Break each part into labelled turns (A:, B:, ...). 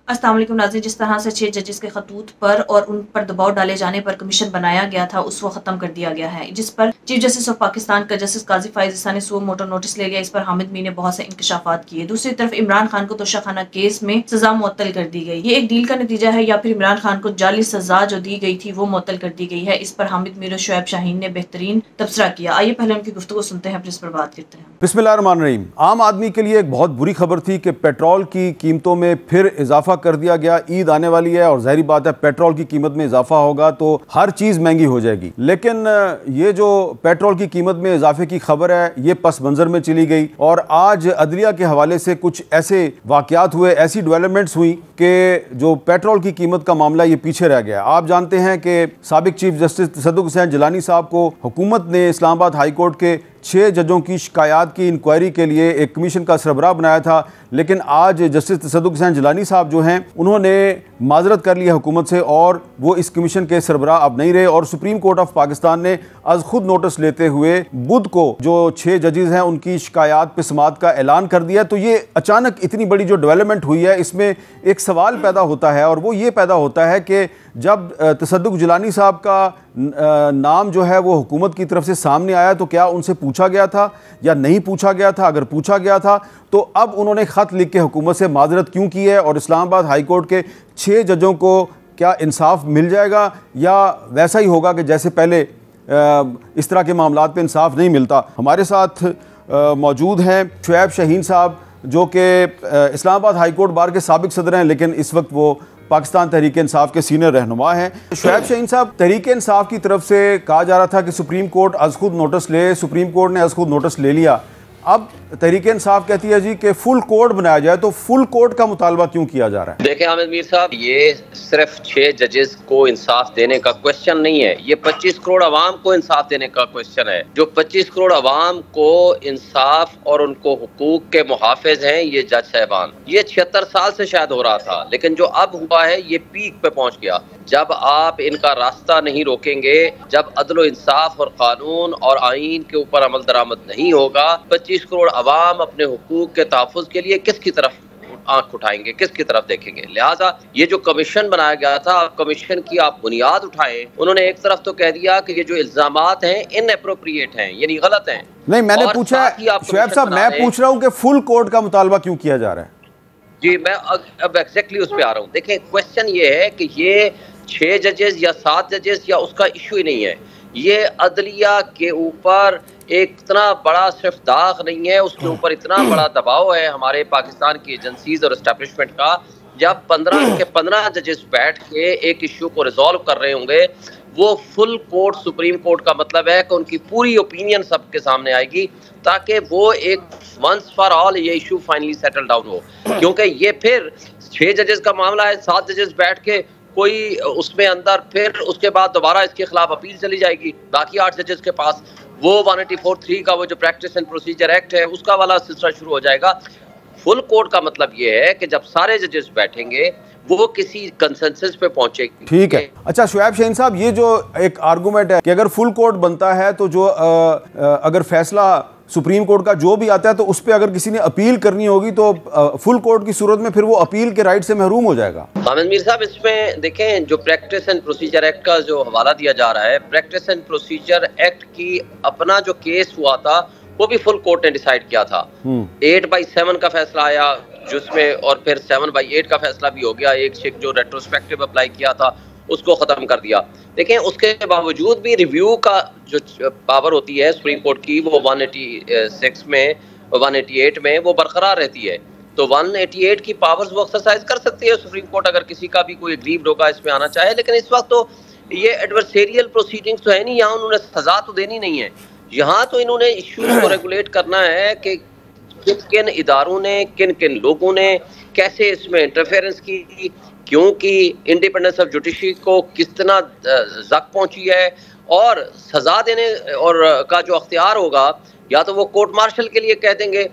A: अस्सलाम वालेकुम नाज़रीन, जिस तरह से 6 जजेस के खतूत पर और उन पर दबाव डाले जाने पर कमीशन बनाया गया था उसको ख़त्म कर दिया गया है, जिस पर चीफ जस्टिस ऑफ पाकिस्तान का जस्टिस काजी फाइज ईसा ने सो मोटो नोटिस ले लिया। इस पर हामिद मीर ने बहुत से इंकशाफात किए। दूसरी तरफ इमरान खान को तोशाखाना केस में सजा मुअत्तल कर दी गई। ये एक डील का नतीजा है या फिर इमरान खान को जाली सजा जो दी गई थी वो मुअत्तल कर दी गई है। इस पर हामिद मीर और शुएब शाहीन ने बेहतरीन तबसरा किया। आइए पहले उनकी गुफ्तगू सुनते हैं, फिर इस पर बात करते हैं।
B: बिस्मिल्लाहिर्रहमानिर्रहीम। आम आदमी के लिए एक बहुत बुरी खबर थी कि पेट्रोल की कीमतों में फिर इजाफा कर दिया गया। ईद आने वाली है और जाहिर बात है पेट्रोल की कीमत में इजाफा होगा तो हर चीज़ महंगी हो जाएगी। लेकिन ये जो पेट्रोल की कीमत में इजाफे की खबर है ये पस मंज़र में चली गई और आज अदलिया के हवाले से कुछ ऐसे वाक़यात हुए, ऐसी डेवलपमेंट्स हुई कि जो पेट्रोल की कीमत का मामला ये पीछे रह गया। आप जानते हैं कि साबिक चीफ जस्टिस तसद्दुक़ हुसैन जिलानी साहब को हुकूमत ने इस्लामाबाद हाई कोर्ट के 6 जजों की शिकायत की इंक्वायरी के लिए एक कमीशन का सरबराह बनाया था, लेकिन आज जस्टिस तसद्दुक़ हुसैन जिलानी साहब जो हैं उन्होंने माजरत कर लिया हुकूमत से और वो इस कमीशन के सरबराह अब नहीं रहे। और सुप्रीम कोर्ट ऑफ पाकिस्तान ने आज खुद नोटिस लेते हुए बुध को जो 6 जजेस हैं उनकी शिकायत पे समाअत का ऐलान कर दिया। तो ये अचानक इतनी बड़ी जो डेवलपमेंट हुई है इसमें एक सवाल पैदा होता है और वो ये पैदा होता है कि जब तसद्दुक़ जिलानी साहब का नाम जो है वो हुकूमत की तरफ से सामने आया तो क्या उनसे पूछा गया था या नहीं पूछा गया था? अगर पूछा गया था तो अब उन्होंने ख़त लिख के हुकूमत से माजरत क्यों की है और इस्लामाबाद हाई कोर्ट के 6 जजों को क्या इंसाफ मिल जाएगा या वैसा ही होगा कि जैसे पहले इस तरह के मामलात पे इंसाफ नहीं मिलता? हमारे साथ मौजूद हैं शुएब शाहीन साहब जो कि इस्लामाबाद हाई कोर्ट बार के साबिक सदर हैं, लेकिन इस वक्त वो पाकिस्तान तहरीक इंसाफ के सीनियर रहनुमा हैं। शुएब शाहीन साहब, तहरीक इंसाफ की तरफ से कहा जा रहा था कि सुप्रीम कोर्ट आज खुद नोटिस ले, सुप्रीम कोर्ट ने आज खुद नोटिस ले लिया। अब तहरीक इंसाफ कहती है जी कि फुल कोर्ट बनाया जाए, तो फुल कोर्ट का मुतालबा क्यों किया जा रहा है?
C: देखिए हामिद मीर साहब, ये सिर्फ 6 जजेस को इंसाफ देने का क्वेश्चन नहीं है, ये 25 करोड़ अवाम को इंसाफ देने का क्वेश्चन है। जो 25 करोड़ अवाम को इंसाफ और उनको हुकूक के मुहाफिज हैं ये जज साहबान, ये 76 साल से शायद हो रहा था, लेकिन जो अब हुआ है ये पीक पे पहुंच गया। जब आप इनका रास्ता नहीं रोकेंगे, जब अदल इंसाफ और कानून और आईन के ऊपर अमल दरामद नहीं होगा, 25 करोड़ अवाम अपने हुकूक के तहफ़्फ़ुज़ के लिए किसकी तरफ आंख उठाएंगे, किसकी तरफ देखेंगे? लिहाजा ये जो कमीशन बनाया गया था, कमीशन की आप बुनियाद उठाएं। उन्होंने एक तरफ तो कह दिया कि ये जो इल्जामात हैं इनएप्रोप्रिएट हैं, यानी गलत हैं।
B: नहीं, मैंने पूछा शुएब साहब, मैं पूछ रहा हूँ कि फुल कोर्ट का मुतालबा क्यों किया जा रहा है?
C: जी, मैं अब एग्जैक्टली उस पर आ रहा हूँ। देखिए, क्वेश्चन ये है कि ये 6 जजेस या 7 जजेस या उसका इशू ही नहीं है। ये अदलिया के ऊपर एक इतना बड़ा सिर्फ दाग नहीं है, उसके ऊपर इतना बड़ा दबाव है हमारे पाकिस्तान की एजेंसीज और एस्टेब्लिशमेंट का। जब 15 के 15 जजेस बैठ के एक इशू को रिजॉल्व कर रहे होंगे, वो फुल कोर्ट सुप्रीम कोर्ट का मतलब है कि उनकी पूरी ओपिनियन सबके सामने आएगी ताकि वो एक वंस फॉर ऑल ये इशू फाइनली सेटल डाउन हो। क्योंकि ये फिर 6 जजेस का मामला है, 7 जजेस बैठ के कोई उसमें अंदर फिर उसके बाद दोबारा इसके खिलाफ अपील चली जाएगी बाकी 8 जजेस के पास। वो 184(3) का वो जो प्रैक्टिस एंड प्रोसीजर एक्ट है उसका वाला सिलसिला शुरू हो जाएगा। फुल कोर्ट का मतलब ये है कि जब सारे जजेस बैठेंगे वो किसी कंसेंसस पे पहुंचेगी।
B: ठीक है। अच्छा शुएब शाहीन साहब, ये जो एक आर्गूमेंट है कि अगर फुल कोर्ट बनता है तो जो अगर फैसला सुप्रीम कोर्ट का जो भी आता है तो उस पर अगर किसी ने अपील करनी होगी तो फुल कोर्ट की सूरत में फिर वो अपील के राइट से महरूम हो जाएगा।
C: हामिद मीर साहब, इसमें देखें जो प्रैक्टिस एंड प्रोसीजर एक्ट का जो हवाला दिया जा रहा है, प्रैक्टिस एंड प्रोसीजर एक्ट की अपना जो केस हुआ था वो भी फुल कोर्ट ने डिसाइड किया था। 8/7 का फैसला आया जिसमें, और फिर 7/8 का फैसला भी हो गया। एक शेख जो रेट्रोस्पेक्टिव अप्लाई किया था उसको ख़त्म कर दिया। देखें, उसके बावजूद भी रिव्यू का जो पावर होती है सुप्रीम कोर्ट की वो 186 में 188 में वो बरकरार रहती है। तो 188 की पावर्स वो एक्सरसाइज कर सकती है सुप्रीम कोर्ट अगर किसी का भी कोई एग्रीव्ड होगा इसमें आना चाहे। लेकिन इस वक्त तो ये एडवर्सेरियल प्रोसीडिंग्स तो है नहीं, यहाँ उन्होंने सजा तो देनी नहीं है। यहाँ तो इन्होंने इश्यूज को रेगुलेट करना है कि किन किन इदारों ने, किन किन लोगों ने कैसे इसमें इंटरफेरेंस की, क्योंकि इंडिपेंडेंस ऑफ जुडिशरी को कितना जक पहुंची है, और सजा देने और का जो अख्तियार होगा या तो वो कोर्ट मार्शल के लिए कह देंगे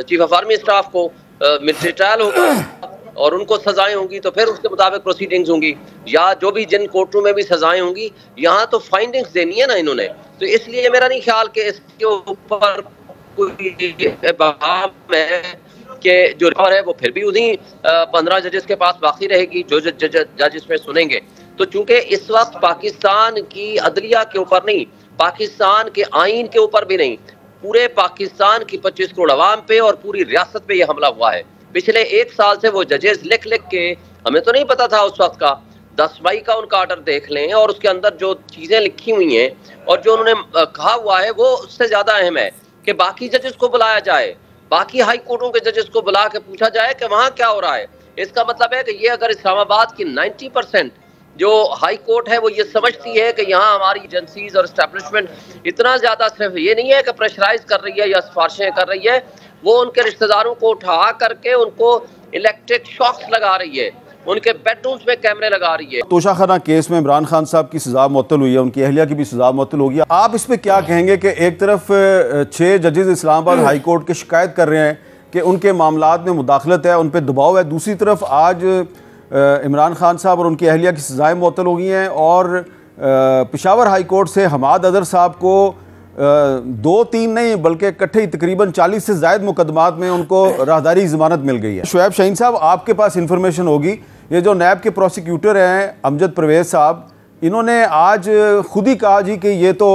C: चीफ ऑफ आर्मी स्टाफ को, मिलिट्री ट्रायल होगा और उनको सजाएं होंगी तो फिर उसके मुताबिक प्रोसीडिंग्स होंगी, या जो भी जिन कोर्टों में भी सजाएं होंगी यहाँ तो फाइंडिंग्स देनी है ना इन्होंने। तो इसलिए मेरा नहीं ख्याल कि इसके ऊपर कोई इबाम है कि जो रिकॉर्ड है वो फिर भी उन्हीं 15 जजेस के पास बाकी रहेगी जो जज इसमें सुनेंगे। तो चूंकि इस वक्त पाकिस्तान की अदलिया के ऊपर नहीं, पाकिस्तान के आइन के ऊपर भी नहीं, पूरे पाकिस्तान की 25 करोड़ अवाम पे और पूरी रियासत पे ये हमला हुआ है। पिछले 1 साल से वो जजेस लिख लिख के, हमें तो नहीं पता था उस वक्त का, 10 मई का उनका ऑर्डर देख लें और उसके अंदर जो चीजें लिखी हुई हैं और जो उन्होंने कहा हुआ है वो उससे ज्यादा अहम है कि बाकी जजेस को बुलाया जाए, बाकी हाई कोर्टों के जजेस को बुला के पूछा जाए कि वहाँ क्या हो रहा है। इसका मतलब है कि ये अगर इस्लामाबाद की 90% जो हाई कोर्ट है वो ये समझती है कि यहाँ हमारी एजेंसीज और एस्टेब्लिशमेंट इतना ज्यादा सिर्फ ये नहीं है कि प्रेशराइज कर रही है या सिफारिशें कर रही है, वो उनके रिश्तेदारों को उठा करके उनको इलेक्ट्रिक शॉक्स लगा रही है, उनके बेडरूम्स में कैमरे लगा रही है।
B: तोशाखाना केस में इमरान खान साहब की सजा मुअत्तल हुई है, उनकी अहलिया की भी सजा मुअत्तल होगी। आप इस पे क्या कहेंगे कि एक तरफ 6 जजेस इस्लामाबाद हाई कोर्ट की शिकायत कर रहे हैं कि उनके मामलात में मुदाखलत है, उन पर दबाव है, दूसरी तरफ आज इमरान खान साहब और उनकी अहलिया की सजाएँ मुअत्तल हो गई हैं और पेशावर हाई कोर्ट से हमाद अदर साहब को 2-3 नहीं बल्कि इकट्ठे ही तकरीबन 40 से ज़ायद मुकदमात में उनको राहदारी ज़मानत मिल गई है। शुएब शाहीन साहब, आपके पास इंफॉर्मेशन होगी, ये जो नैब के प्रोसिक्यूटर हैं अमजद परवेज़ साहब, इन्होंने आज खुद ही कहा जी कि ये तो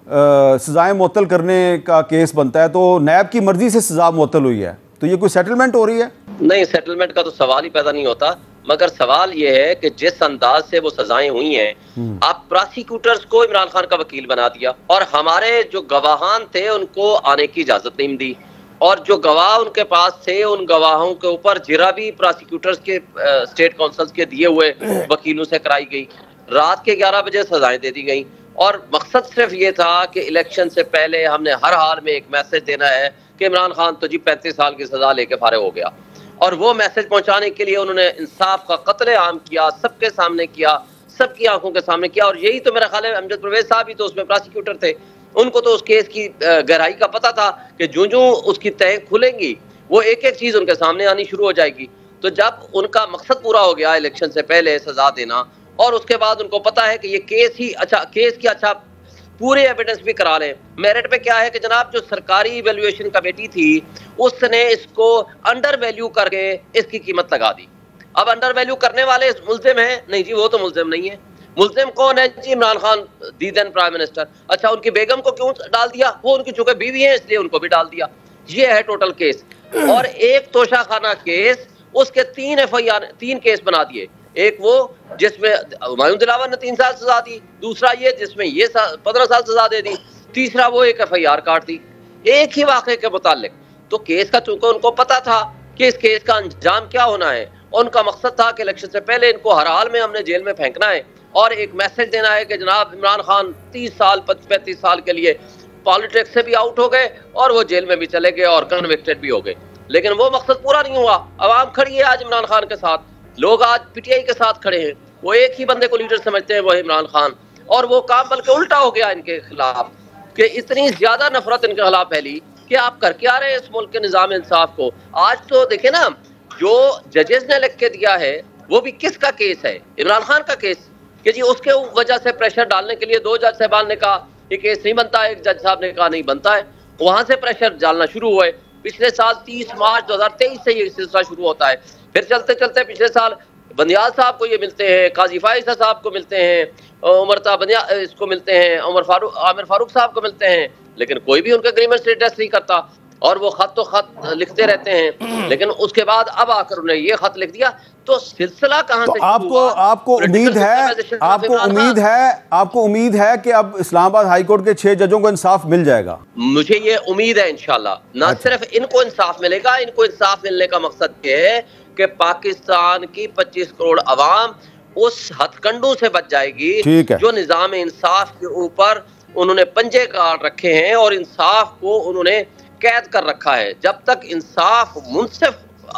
B: सज़ाएँ मुअत्तल करने का केस बनता है, तो नैब की मर्जी से सज़ा मुअत्तल हुई है, तो ये कोई सेटलमेंट हो रही है? नहीं,
C: सेटलमेंट का तो सवाल ही पैदा नहीं होता, मगर सवाल ये है कि जिस अंदाज से वो सजाएं हुई हैं, आप प्रोसिक्यूटर्स को इमरान खान का वकील बना दिया और हमारे जो गवाहान थे उनको आने की इजाजत नहीं दी, और जो गवाह उनके पास थे उन गवाहों के ऊपर जिरा भी प्रोसिक्यूटर्स के स्टेट काउंसिल्स के दिए हुए वकीलों से कराई गई। रात के 11 बजे सजाएं दे दी गई और मकसद सिर्फ ये था कि इलेक्शन से पहले हमने हर हाल में एक मैसेज देना है कि इमरान खान तो जी 35 साल की सजा लेके फारिग हो गया, और वो मैसेज पहुंचाने के लिए उन्होंने इंसाफ का कत्ले आम किया, सबके सामने किया, सबकी आंखों के सामने किया। और यही तो मेरा ख्याल है अमजद परवेज़ साहब ही तो उसमें प्रोसिक्यूटर थे, उनको तो उस केस की गहराई का पता था कि जो उसकी तह खुलेंगी वो एक एक चीज उनके सामने आनी शुरू हो जाएगी। तो जब उनका मकसद पूरा हो गया इलेक्शन से पहले सजा देना, और उसके बाद उनको पता है कि ये केस ही अच्छा, केस की अच्छा पूरे एविडेंस भी करा लें। मेरिट पे क्या है कि जनाब जो सरकारी इवेल्युएशन कमेटी थी उसने इसको अंडर वैल्यू करके इसकी कीमत लगा दी। अब अंडर वैल्यू करने वाले मुल्जिम हैं? नहीं जी, वो तो मुल्जिम नहीं है। मुल्जिम कौन है जी? इमरान खान, दी देन प्राइम मिनिस्टर। अच्छा, उनकी बेगम को क्यों डाल दिया? वो उनकी चूंकि बीवी है इसलिए उनको भी डाल दिया। ये है टोटल केस। और एक तोशाखाना केस, उसके 3 FIR 3 केस बना दिए। एक वो जिसमें हुमायूं दिलावर ने 3 साल सजा दी, दूसरा ये जिसमें ये 15 साल सजा दे दी, तीसरा वो एक FIR काट दी एक ही वाक़े के मुतालिक। तो केस का चूंकि उनको पता था कि इस केस का अंजाम क्या होना है, उनका मकसद था कि इलेक्शन से पहले इनको हर हाल में हमने जेल में फेंकना है और एक मैसेज देना है कि जनाब इमरान खान 30 साल 35 साल के लिए पॉलिटिक्स से भी आउट हो गए और वो जेल में भी चले गए और कन्विक्टेड भी हो गए। लेकिन वो मकसद पूरा नहीं हुआ। अवाम खड़ी है आज इमरान खान के साथ, लोग आज PTI के साथ खड़े हैं, वो एक ही बंदे को लीडर समझते हैं, वो है इमरान खान। और वो काम बल्कि उल्टा हो गया इनके खिलाफ कि इतनी ज्यादा नफरत इनके खिलाफ फैली कि आप कर क्या रहे हैं इस मुल्क के निजाम इंसाफ को। आज तो देखे ना, जो जजेस ने लिख के दिया है वो भी किसका केस है? इमरान खान का केस, कि जी उसके वजह से प्रेशर डालने के लिए 2 जज साहबान ने कहा ये केस नहीं बनता है, एक जज साहब ने कहा नहीं बनता है, वहां से प्रेशर डालना शुरू हुए। पिछले साल 30 मार्च 2023 से ये सिलसिला शुरू होता है। फिर चलते चलते पिछले साल बंदियाल साहब को ये मिलते हैं, काजी फाइजा साहब को मिलते हैं, उमरता बंदियाल इसको मिलते हैं, आमिर फारूक साहब को मिलते हैं, लेकिन कोई भी उनका एग्रीमेंट स्टेटस नहीं करता और वो खत तो खत लिखते रहते हैं। लेकिन उसके बाद अब आकर उन्हें ये खत लिख दिया, तो सिलसिला कहां से?
B: आपको उम्मीद है कि अब इस्लामाबाद हाई कोर्ट के 6 जजों को इंसाफ मिल जाएगा?
C: मुझे ये उम्मीद है इंशाल्लाह। ना सिर्फ इनको इंसाफ मिलेगा, इनको इंसाफ मिलने का मकसद ये है कि पाकिस्तान की 25 करोड़ अवाम उस हथकंडों से बच जाएगी जो निजाम इंसाफ के ऊपर उन्होंने पंजे गाड़ रखे हैं और इंसाफ को उन्होंने कैद कर रखा है। जब तक इंसाफ मुनसिफ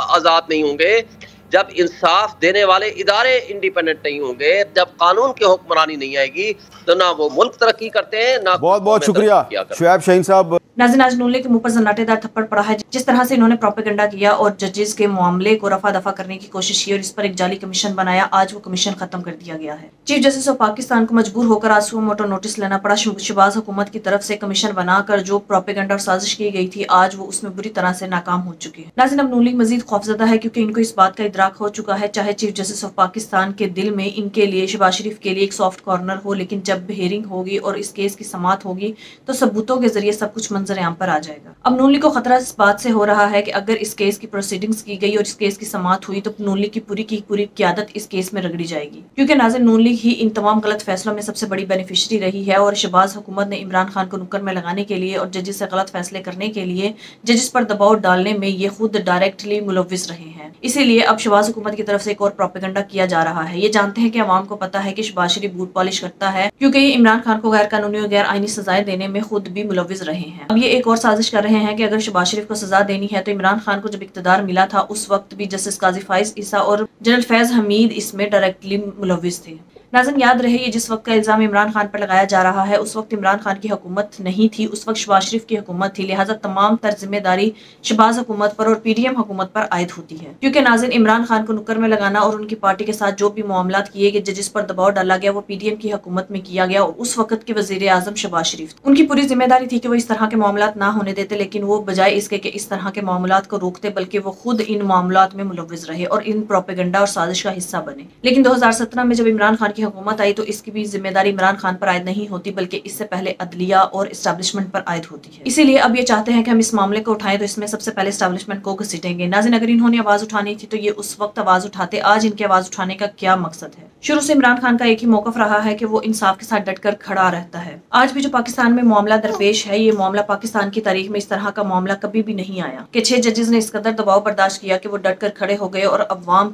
C: आजाद नहीं होंगे, जब इंसाफ देने वाले इदारे इंडिपेंडेंट नहीं होंगे, जब कानून की हुक्मरानी नहीं आएगी, तो ना वो मुल्क तरक्की करते हैं ना।
B: बहुत बहुत शुक्रिया शुएब शाहीन साहब।
A: नाज़रीन, आज नून लीग के मुंह पर सन्नाटेदार थप्पड़ पड़ा है। जिस तरह से इन्होंने प्रोपेगेंडा किया और जजेस के मामले को रफा दफा करने की कोशिश की और इस पर एक जाली कमीशन बनाया, आज वो कमीशन खत्म कर दिया गया है। चीफ जस्टिस ऑफ पाकिस्तान को मजबूर होकर आज सुओ मोटो नोटिस लेना पड़ा। शहबाज हुकूमत की तरफ से कमीशन बनाकर जो प्रोपेगेंडा और साजिश की गई थी, आज वो उसमें बुरी तरह से नाकाम हो चुकी है। नाज़रीन, अब नून लीग मजीद खौफजदा है क्योंकि इनको इस बात का इदराक हो चुका है, चाहे चीफ जस्टिस ऑफ पाकिस्तान के दिल में इनके लिए शहबाज शरीफ के लिए एक सॉफ्ट कॉर्नर हो, लेकिन जब हेयरिंग होगी और इस केस की समाअत होगी तो सबूतों के जरिए सब कुछ मंजर आम पर आ जाएगा। अब नून लीग को खतरा इस बात से हो रहा है कि अगर इस केस की प्रोसीडिंग्स की गई और इस केस की समाअत हुई तो नून लीग की पूरी क़यादत इस केस में रगड़ी जाएगी, क्योंकि नाज़रीन नून लीग ही इन तमाम गलत फैसलों में सबसे बड़ी बेनिफिशरी रही है और शहबाज हुकूमत ने इमरान खान को नुक्कड़ में लगाने के लिए और जजेस से गलत फैसले करने के लिए जजेस पर दबाव डालने में ये खुद डायरेक्टली मुलव्विस रहे हैं। इसीलिए अब शहबाज हुकूमत की तरफ से एक और प्रोपेगेंडा किया जा रहा है। ये जानते हैं कि अवाम को पता है कि शहबाज शरीफ बूट पॉलिश करता है, क्योंकि ये इमरान खान को गैर कानूनी और गैर आईनी सजाएं देने में खुद भी मुलव्विस रहे हैं। अब ये एक और साजिश कर रहे हैं कि अगर शहबाज शरीफ को सजा देनी है तो इमरान खान को जब इक़्तिदार मिला था उस वक्त भी जस्टिस काजी फाइज ईसा और जनरल फैज हमीद इसमें डायरेक्टली मुलव्विस थे। नाज़रीन, याद रहे ये जिस वक्त का इल्जाम इमरान खान पर लगाया जा रहा है उस वक्त इमरान खान की हुकूमत नहीं थी, उस वक्त शहबाज शरीफ की हुकूमत थी। लिहाजा तमाम तर जिम्मेदारी शहबाज हुकूमत पर और पीडीएम हुकूमत पर आयद होती है, क्योंकि नाज़रीन इमरान खान को नुक्कड़ में लगाना और उनकी पार्टी के साथ जो भी मामलात किए गए, जजिस पर दबाव डाला गया, वो पीडीएम की हुकूमत में किया गया और उस वक्त के वज़ीर आज़म शहबाज शरीफ। उनकी पूरी जिम्मेदारी थी कि वो इस तरह के मामलात ना होने देते, लेकिन वो बजाय इसके कि इस तरह के मामलात को रोकते बल्कि वो खुद इन मामलात में मुलव्विस रहे और इन प्रोपेगेंडा और साजिश का हिस्सा बने। लेकिन 2017 में जब इमरान खान की हुकूमत आई तो इसकी भी जिम्मेदारी इमरान खान पर आयद नहीं होती बल्कि इससे पहले अदलिया और एस्टैब्लिशमेंट पर आयद होती है। इसीलिए अब ये चाहते हैं कि हम इस मामले को उठाएं तो इसमें सबसे पहले एस्टैब्लिशमेंट को घसीटेंगे। नाज़रीन, अगर इन्होंने आवाज उठानी थी तो ये उस वक्त आवाज उठाते। आज इनकी आवाज उठाने का क्या मकसद है? शुरू से इमरान खान का एक ही मौकफ रहा है कि वो इंसाफ के साथ डटकर खड़ा रहता है। आज भी जो पाकिस्तान में मामला दरपेश है, ये मामला पाकिस्तान की तारीख में इस तरह का मामला कभी भी नहीं आया कि 6 जजेस ने इस कदर दबाव बर्दाश्त किया कि वो डटकर खड़े हो गए और अवाम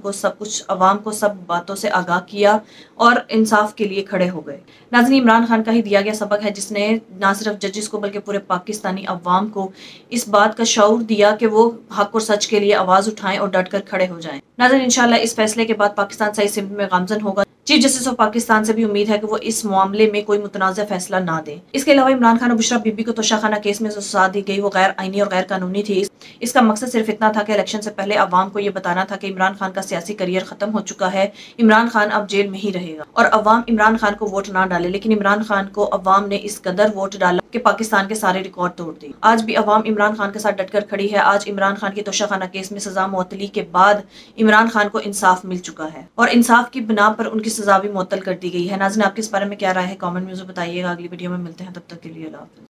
A: को सब बातों से आगाह किया और इंसाफ के लिए खड़े हो गए। नाज़रीन, इमरान खान का ही दिया गया सबक है जिसने न सिर्फ जजेस को बल्कि पूरे पाकिस्तानी अवाम को इस बात का शऊर दिया कि वो हक और सच के लिए आवाज उठाएं और डटकर खड़े हो जाएं। नाज़रीन, इंशाल्लाह इस फैसले के बाद पाकिस्तान सही सिमत में गामजन होगा। चीफ जस्टिस ऑफ पाकिस्तान से भी उम्मीद है कि वो इस मामले में कोई मुतनाज़ा फैसला ना दे। इसके अलावा इमरान खान और बुशरा बीबी को तोशाखाना केस में जो सजा दी गई वो गैर आईनी और गैर कानूनी थी। इसका मकसद सिर्फ इतना था कि इलेक्शन से पहले अवाम को ये बताना था कि इमरान खान का सियासी करियर खत्म हो चुका है, इमरान खान अब जेल में ही रहेगा और अवाम इमरान खान को वोट ना डाले। लेकिन इमरान खान को अवाम ने इस कदर वोट डाला कि पाकिस्तान के सारे रिकॉर्ड तोड़ दिए। आज भी अवाम इमरान खान के साथ डटकर खड़ी है। आज इमरान खान की तोशाखाना केस में सजा मुअत्तली के बाद इमरान खान को इंसाफ मिल चुका है और इंसाफ की बिना पर उनकी सजा भी मुअत्तल कर दी गई है। नाज़रीन, आपके इस बारे में क्या राय है? कमेंट में मुझे बताइएगा। अगली वीडियो में मिलते हैं, तब तक के लिए अल्लाह हाफ़िज़।